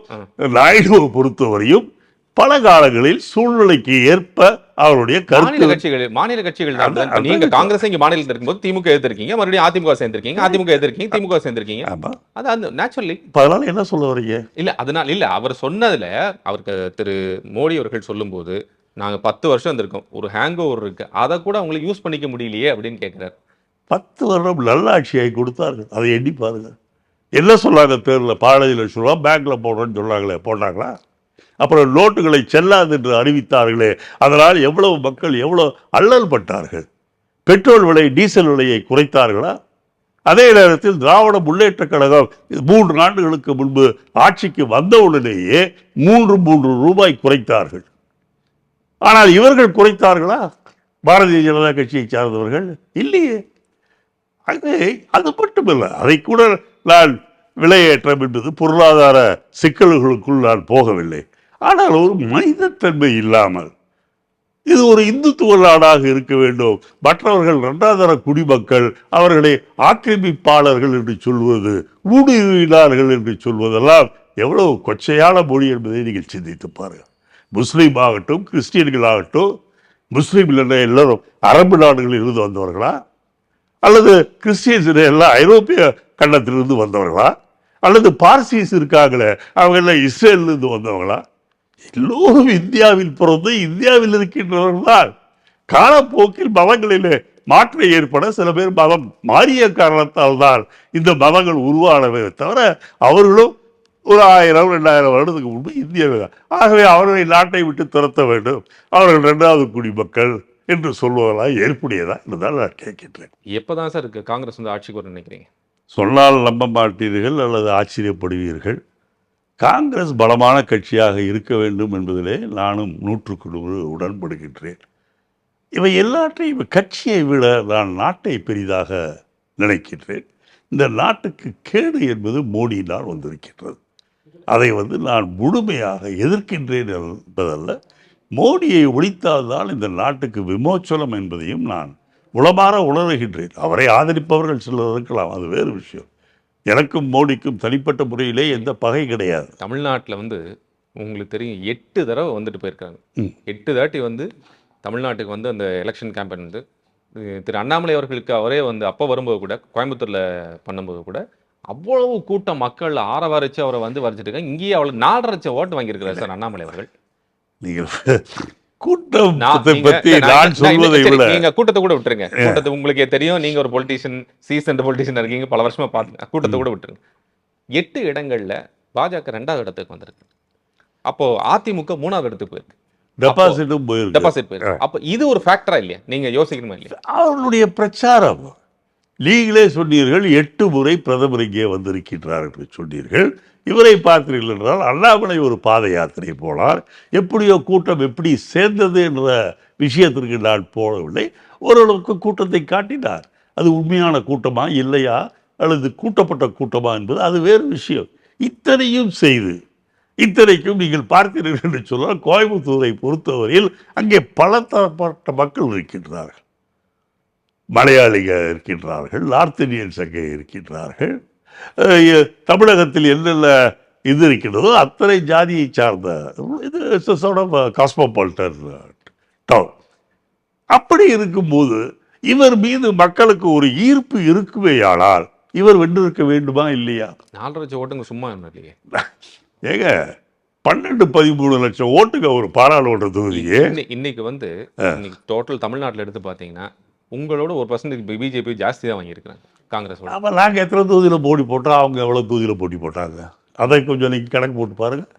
நாயுடுவை பொறுத்தவரையும் பல காலங்களில் சூழ்நிலைக்கு ஏற்ப அவருடைய மாநில கட்சிகள் நீங்க காங்கிரஸ் இங்க மாநிலத்தில் இருக்கும்போது திமுக எதிர்த்திருக்கீங்க, மறுபடியும் அதிமுக சேர்ந்திருக்கீங்க, அதிமுக எதிர்க்கீங்க, திமுக சேர்ந்திருக்கீங்க. அது நேச்சுரலி. அதனால என்ன சொல்ல வரீங்க? இல்ல அதனால இல்ல, அவர் சொன்னதுல அவருக்கு திரு மோடி அவர்கள் சொல்லும் போது நாங்க 10 வருஷம் இருந்திருக்கோம், ஒரு ஹேங் ஓவர் இருக்கு, அதை கூட அவங்களுக்கு யூஸ் பண்ணிக்க முடியலையே அப்படின்னு கேட்கிறார். 10 வருடம் நல்ல ஆட்சியை கொடுத்தார்கள். அதை எண்ணி பாருங்க. என்ன சொன்னாங்க தேர்தலில்? 15 லட்சம் ரூபா பேங்க்ல போடுறோன்னு சொன்னாங்களே, போட்டாங்களா? அப்புறம் நோட்டுகளை செல்லாது என்று அறிவித்தார்களே, அதனால் எவ்வளவு மக்கள் எவ்வளவு அல்லல் பட்டார்கள். பெட்ரோல் விலை, டீசல் விலையை குறைத்தார்களா? அதே நேரத்தில் திராவிட முன்னேற்ற கழகம் 3 ஆண்டுகளுக்கு முன்பு ஆட்சிக்கு வந்தவுடனேயே 3 ரூபாய் குறைத்தார்கள். ஆனால் இவர்கள் குறைத்தார்களா? பாரதிய ஜனதா கட்சியை சார்ந்தவர்கள் இல்லையே. அது மட்டுமல்ல, அதை கூட நான் விலையேற்றம் என்பது பொருளாதார சிக்கல்களுக்குள் நான் போகவில்லை. ஆனால் ஒரு மனிதத்தன்மை இல்லாமல் இது ஒரு இந்துத்துவ நாடாக இருக்க வேண்டும், மற்றவர்கள் 2ஆம் தர குடிமக்கள், அவர்களை ஆக்கிரமிப்பாளர்கள் என்று சொல்வது, ஊடுருவினார்கள் என்று சொல்வதெல்லாம் எவ்வளவு கொச்சையான மொழி என்பதை நீங்கள் சிந்தித்து பாருங்கள். முஸ்லீம் ஆகட்டும், கிறிஸ்டியன்களாகட்டும், முஸ்லீம் இல்லைன்னா எல்லாரும் அரபு நாடுகளில் இருந்து வந்தவர்களா, அல்லது கிறிஸ்டியன்ஸ் எல்லாம் ஐரோப்பிய கண்டத்திலிருந்து வந்தவர்களா, அல்லது பார்சிஸ் இருக்காங்களே அவங்க எல்லாம் இஸ்ரேலிருந்து வந்தவங்களா? எல்லோரும் இந்தியாவில் பிறந்து இந்தியாவில் இருக்கின்றவர்கள் தான். காலப்போக்கில் மதங்களிலே மாற்றம் ஏற்பட சில பேர் மதம் மாறிய காரணத்தால் தான் இந்த மதங்கள் உருவானவை தவிர அவர்களும் ஒரு 1000-2000 வருடத்துக்கு முன்பு இந்தியாவில். ஆகவே அவர்களை நாட்டை விட்டு துரத்த வேண்டும். அவர்கள் 2வது குடிமக்கள், என்று சொல்வதெல்லாம் ஏற்புடையதா என்றுதான் நான் கேட்கின்றேன். எப்பதான் சார் காங்கிரஸ் வந்து ஆட்சிக்கு வரும்னு நினைக்கிறீங்க? சொன்னால் நம்ப மாட்டீர்கள் அல்லது ஆச்சரியப்படுவீர்கள். காங்கிரஸ் பலமான கட்சியாக இருக்க வேண்டும் என்பதிலே நானும் 100% உடன்படுகின்றேன். இவை எல்லாற்றையும் கட்சியை விட நான் நாட்டை பெரிதாக நினைக்கின்றேன். இந்த நாட்டுக்கு கேடு என்பது மோடியினால் வந்திருக்கின்றது. அதை நான் முழுமையாக எதிர்க்கின்றேன் என்பதல்ல, மோடியை ஒழித்தால்தான் இந்த நாட்டுக்கு விமோச்சனம் என்பதையும் நான் உளமாற உணர்கின்றேன். அவரை ஆதரிப்பவர்கள் சிலர் இருக்கலாம், அது வேறு விஷயம். எனக்கும் மோடிக்கும் தனிப்பட்ட முறையிலே எந்த பகை கிடையாது. தமிழ்நாட்டில் உங்களுக்கு தெரியும் 8 தடவை வந்துட்டு போயிருக்காங்க. 8 தாட்டி தமிழ்நாட்டுக்கு அந்த எலெக்ஷன் கேம்பெயின் திரு அண்ணாமலை அவர்களுக்கு அவரே அப்போ வரும்போது கூட கோயம்புத்தூரில் பண்ணும்போது கூட அவ்வளவு கூட்டம் மக்கள் ஆரவாரிச்சு அவரை வரைச்சிட்டு இருக்காங்க. இங்கேயே அவ்வளோ 4.5 லட்சம் ஓட்டு வாங்கியிருக்கிறார் சார் அண்ணாமலை அவர்கள். நீங்கள் கூட்டத்தை பற்றி நான் சொல்வதை விட நீங்க கூட்டத்தை கூட விட்டுருங்க. கூட்டத்தை உங்களுக்கே தெரியும், நீங்க ஒரு பொலிட்டீஷியன், சீசன்ட் பொலிட்டீஷியன் இருக்கீங்க, பல வருஷமா பார்த்து கூட்டத்தை கூட விட்டுருங்க. 8 இடங்கள்ல பாஜக 2வது இடத்துக்கு வந்திருக்கு. அப்போ அதிமுக 3வது இடத்துக்கு போயிருக்கு. டெபாசிட்டும் போயிருக்கு. அப்போ இது ஒரு ஃபேக்டரா இல்லையா? நீங்க யோசிக்கணுமா இல்லையா? அவர்களுடைய பிரச்சாரம். நீங்களே சொன்னீர்கள் 8 முறை பிரதமர் இங்கே வந்திருக்கின்றார் என்று சொன்னீர்கள். இவரை பார்த்தீர்கள் என்றால் அண்ணாமலை ஒரு பாத யாத்திரை போனார். எப்படியோ கூட்டம் எப்படி சேர்ந்தது என்ற விஷயத்திற்கு நான் போகவில்லை. ஓரளவுக்கு கூட்டத்தை காட்டினார். அது உண்மையான கூட்டமா இல்லையா அல்லது கூட்டப்பட்ட கூட்டமா என்பது அது வேறு விஷயம். இத்தனையும் செய்து இத்தனைக்கும் நீங்கள் பார்த்தீர்கள் என்று சொன்னால் கோயம்புத்தூரை பொறுத்தவரையில் அங்கே பல தரப்பட்ட மக்கள் இருக்கின்றார்கள். மலையாளிகள் இருக்கின்றார்கள், நார்த் இந்தியன்ஸ் அங்கே இருக்கின்றார்கள். தமிழகத்தில் என்னென்ன இது இருக்கின்றதோ அத்தனை ஜாதியை சார்ந்த இது காஸ்மோபாலிட்டன் டவுன். அப்படி இருக்கும்போது இவர் மீது மக்களுக்கு ஒரு ஈர்ப்பு இருக்குமேயானால் இவர் வென்றிருக்க வேண்டுமா இல்லையா? 4.5 லட்சம் ஓட்டுங்க சும்மா இல்லையே. ஏங்க 12-13 லட்சம் ஓட்டுங்க ஒரு பாராளுமன்ற தொகுதியே. இன்னைக்கு டோட்டல் தமிழ்நாட்டில் எடுத்து பார்த்தீங்கன்னா உங்களோட 1% பிஜேபி ஜாஸ்தி தான் வாங்கியிருக்கிறாங்க காங்கிரஸ். ஆமாம், நாங்கள் எத்தனை தொகுதியில் போட்டி போட்டோம், அவங்க எவ்வளோ தொகுதியில் போட்டி போட்டாங்க, அதை கொஞ்சம் நீங்கள் கணக்கு போட்டு பாருங்கள்.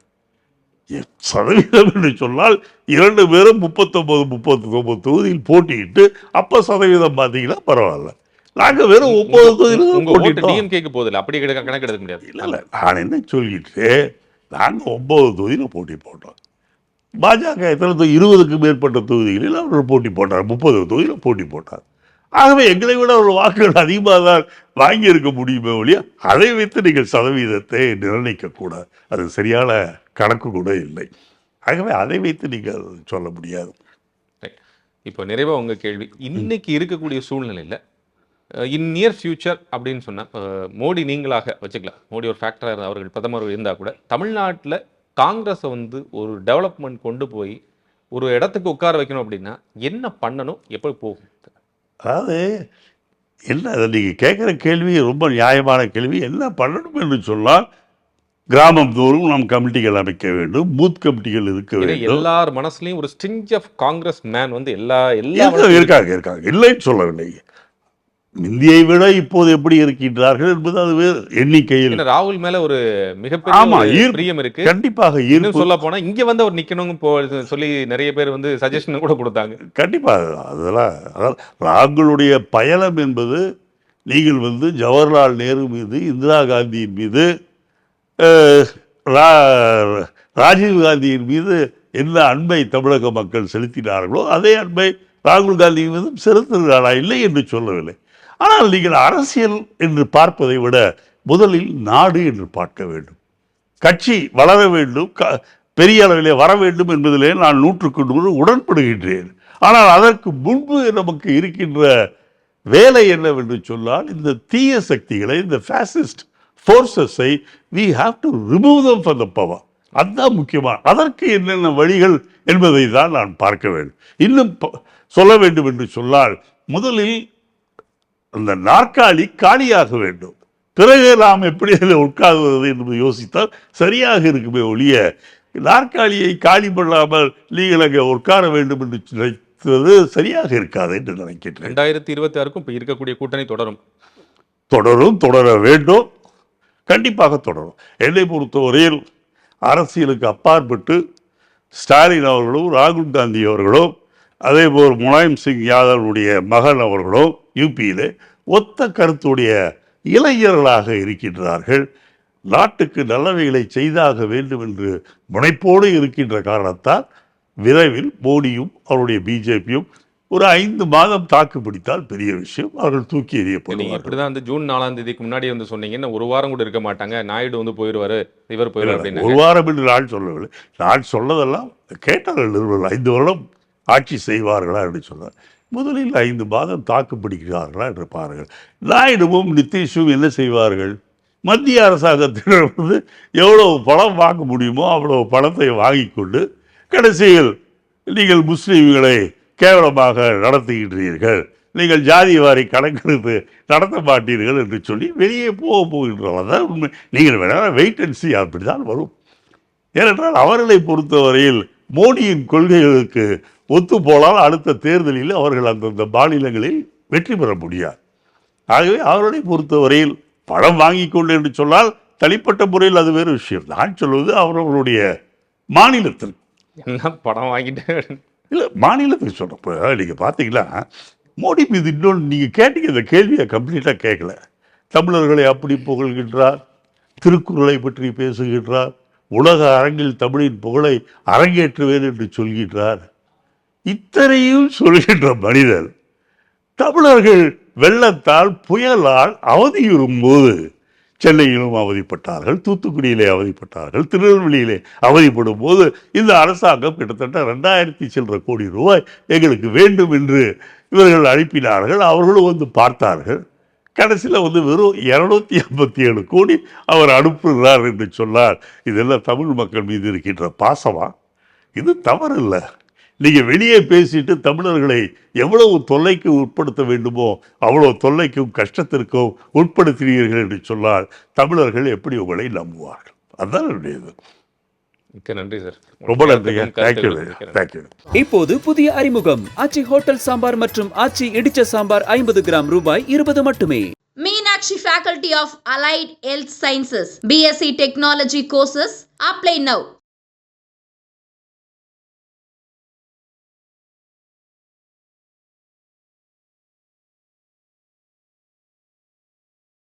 சதவீதம் என்று சொன்னால் 2 பேரும் 39 தொகுதியில் போட்டியிட்டு அப்போ சதவீதம் பார்த்தீங்கன்னா பரவாயில்ல. நாங்கள் வெறும் 9 தொகுதியில் டிஎம்கேக்கு போதில்லை, அப்படி கணக்கு எடுக்க முடியாது. இல்லை, நான் என்ன சொல்லிட்டு நாங்கள் 9 தொகுதியில் போட்டி போட்டோம். பாஜக எத்தனை 20க்கும் மேற்பட்ட தொகுதிகளில் அவர்கள் போட்டி போட்டார், 30 தொகுதியில் போட்டி போட்டார். ஆகவே எங்களை விட ஒரு வாக்குகள் அதிகமாக தான் வாங்கியிருக்க முடியுமே ஒழிய அதை வைத்து நீங்கள் சதவீதத்தை நிர்ணயிக்கக்கூடாது. அது சரியான கணக்கு கூட இல்லை. ஆகவே அதை வைத்து நீங்கள் சொல்ல முடியாது. இப்போ நிறைவாக உங்கள் கேள்வி, இன்னைக்கு இருக்கக்கூடிய சூழ்நிலையில் இன் நியர் ஃபியூச்சர் அப்படின்னு சொன்னால் மோடி நீங்களாக வச்சுக்கலாம், மோடி ஒரு ஃபேக்டராக அவர்கள் பிரதமர் இருந்தால் கூட தமிழ்நாட்டில் காங்கிரஸை ஒரு டெவலப்மெண்ட் கொண்டு போய் ஒரு இடத்துக்கு உட்கார வைக்கணும் அப்படின்னா என்ன பண்ணணும், எப்படி போகும்? அதாவது என்ன, அதை நீங்கள் கேட்குற கேள்வி ரொம்ப நியாயமான கேள்வி. என்ன பண்ணணும் என்று சொன்னால் கிராமம் தோறும் நாம் கமிட்டிகள் அமைக்க வேண்டும், பூத் கமிட்டிகள் இருக்க வேண்டும். எல்லார் மனசுலையும் ஒரு ஸ்டிஞ்ச் ஆஃப் காங்கிரஸ் மேன் எல்லா இருக்காங்க, இல்லைன்னு சொல்லவில்லை. இந்தியை விட இப்போது எப்படி இருக்கின்றார்கள் என்பது அது வேறு எண்ணிக்கையில். ராகுல் மேல ஒரு மிகப்பெரிய பிரியம் இருக்கு. கண்டிப்பாக சொல்ல போனா இங்க அவர் நிக்கணும் சொல்லி நிறைய பேர் சஜஷன் கூட கொடுத்தாங்க. கண்டிப்பாக அதெல்லாம் ராகுலுடைய பயணம் என்பது நீங்கள் ஜவஹர்லால் நேரு மீது, இந்திரா காந்தியின் மீது, ராஜீவ் காந்தியின் மீது என்ன அன்பை தமிழக மக்கள் செலுத்தினார்களோ அதே அன்பை ராகுல் காந்தி மீதும் செலுத்துகிறாரா? இல்லை என்று சொல்லவில்லை. ஆனால் நீங்கள் அரசியல் என்று பார்ப்பதை விட முதலில் நாடு என்று பார்க்க வேண்டும். கட்சி வளர வேண்டும், பெரிய அளவிலே வர வேண்டும் என்பதிலே நான் 100% உடன்படுகின்றேன். ஆனால் அதற்கு முன்பு நமக்கு இருக்கின்ற வேலை என்னவென்று சொன்னால் இந்த தீய சக்திகளை, இந்த fascist ஃபோர்ஸஸை we have to remove them from the power. அதுதான் முக்கியமான. அதற்கு என்னென்ன வழிகள் என்பதை தான் நான் பார்க்க வேண்டும். இன்னும் சொல்ல வேண்டும் என்று சொன்னால் முதலில் அந்த நாற்காலி காலியாக வேண்டும். பிறகு நாம் எப்படி அதில் உட்கார்வது என்று யோசித்தால் சரியாக இருக்குமே ஒழிய நாற்காலியை காலி பண்ணாமல் நீங்கள் அங்கே உட்கார வேண்டும் என்று நினைத்தது சரியாக இருக்காது என்று நினைக்கின்றேன். 2026க்கும் இப்போ இருக்கக்கூடிய கூட்டணி தொடர வேண்டும், கண்டிப்பாக தொடரும். என்னை பொறுத்தவரையில் அரசியலுக்கு அப்பாற்பட்டு ஸ்டாலின் அவர்களும் ராகுல் காந்தி அவர்களும் அதேபோல் முலாயம் சிங் யாதவனுடைய மகன் அவர்களும் யூபியிலே ஒத்த கருத்துடைய இளைஞர்களாக இருக்கின்றார்கள். நாட்டுக்கு நல்லவைகளை செய்தாக வேண்டும் என்று முனைப்போடு இருக்கின்ற காரணத்தால் விரைவில் மோடியும் அவருடைய பிஜேபியும் ஒரு 5 மாதம் தாக்கு பிடித்தால் பெரிய விஷயம், அவர்கள் தூக்கி நீங்க எறியப்படுவார்கள். இப்படிதான் வந்து ஜூன் 4ஆம் தேதிக்கு முன்னாடி வந்து சொன்னீங்கன்னா ஒரு வாரம் கூட இருக்க மாட்டாங்க, நாயுடு வந்து போயிடுவாரு, இவர் போயிடுவார் ஒரு அப்படின்னு. வாரம் என்று நான் சொல்லவில்லை, நான் சொன்னதெல்லாம் கேட்டார்கள் நிறுவனம் 5 வருடம் ஆட்சி செய்வார்களா என்று சொன்னார். முதலில் 5 மாதம் தாக்கு பிடிக்கிறார்களா என்று பாருங்கள். நாயுடுவும் நிதிஷும் என்ன செய்வார்கள்? மத்திய அரசாங்கத்திலிருந்து எவ்வளவு பணம் வாங்க முடியுமோ அவ்வளவு பணத்தை வாங்கி கொண்டு கடைசியில் நீங்கள் முஸ்லீம்களை கேவலமாக நடத்துகின்றீர்கள், நீங்கள் ஜாதி வாரி கணக்கெடுத்து நடத்த மாட்டீர்கள் என்று சொல்லி வெளியே போகின்றனர். தான் உண்மை. நீங்கள் வேணால் வெயிட் அண்ட் சி, அப்படித்தான் வரும். ஏனென்றால் அவர்களை பொறுத்தவரையில் மோடியின் கொள்கைகளுக்கு ஒத்து போனால் அடுத்த தேர்தலில் அவர்கள் அந்தந்த மாநிலங்களில் வெற்றி பெற முடியாது. ஆகவே அவர்களை பொறுத்தவரையில் பணம் வாங்கி கொண்டு என்று சொன்னால் தனிப்பட்ட முறையில் அது வேறு விஷயம். நான் சொல்வது அவர்களுடைய மாநிலத்தில் என்ன படம் வாங்கிட்டு இல்லை, மாநிலத்துக்கு சொல்கிறப்ப நீங்கள் பார்த்தீங்கன்னா மோடி மீது இன்னொன்று நீங்கள் கேட்டீங்க, இந்த கேள்வியை கம்ப்ளீட்டாக கேட்கல. தமிழர்களை அப்படி புகழ்கின்றார், திருக்குறளை பற்றி பேசுகின்றார், உலக அரங்கில் தமிழின் புகழை அரங்கேற்றுவேன் என்று சொல்கின்றார். இத்தனையும் சொல்கின்ற மனிதர் தமிழர்கள் வெள்ளத்தால் புயலால் அவதியுறும் போது சென்னையிலும் அவதிப்பட்டார்கள், தூத்துக்குடியிலே அவதிப்பட்டார்கள், திருநெல்வேலியிலே அவதிப்படும் போது இந்த அரசாங்கம் கிட்டத்தட்ட 2000 சில்லற கோடி ரூபாய் எங்களுக்கு வேண்டும் என்று இவர்கள் அனுப்பினார்கள். அவர்களும் வந்து பார்த்தார்கள். கடைசியில் வந்து வெறும் 257 கோடி அவர் அனுப்புகிறார் என்று சொன்னார். இதெல்லாம் தமிழ் மக்கள் மீது இருக்கின்ற பாசமா? இது தவறு இல்லை. நீங்கள் வெளியே பேசிட்டு தமிழர்களை எவ்வளவு தொல்லைக்கு உட்படுத்த வேண்டுமோ அவ்வளோ தொல்லைக்கும் கஷ்டத்திற்கும் உட்படுத்தினீர்கள் என்று சொன்னால் தமிழர்கள் எப்படி உங்களை நம்புவார்கள்? அதுதான் என்னுடையது. மிக்க நன்றி சார். ரொம்ப நன்றிங்க. Thank you thank you. இப்போது புதிய அறிமுகம் ஆச்சி ஹோட்டல் சாம்பார் மற்றும் ஆச்சி இடிச்ச சாம்பார் 50 கிராம் ரூபாய் 20 மட்டுமே. Meenakshi Faculty of Allied Health Sciences, BSc Technology courses, apply now.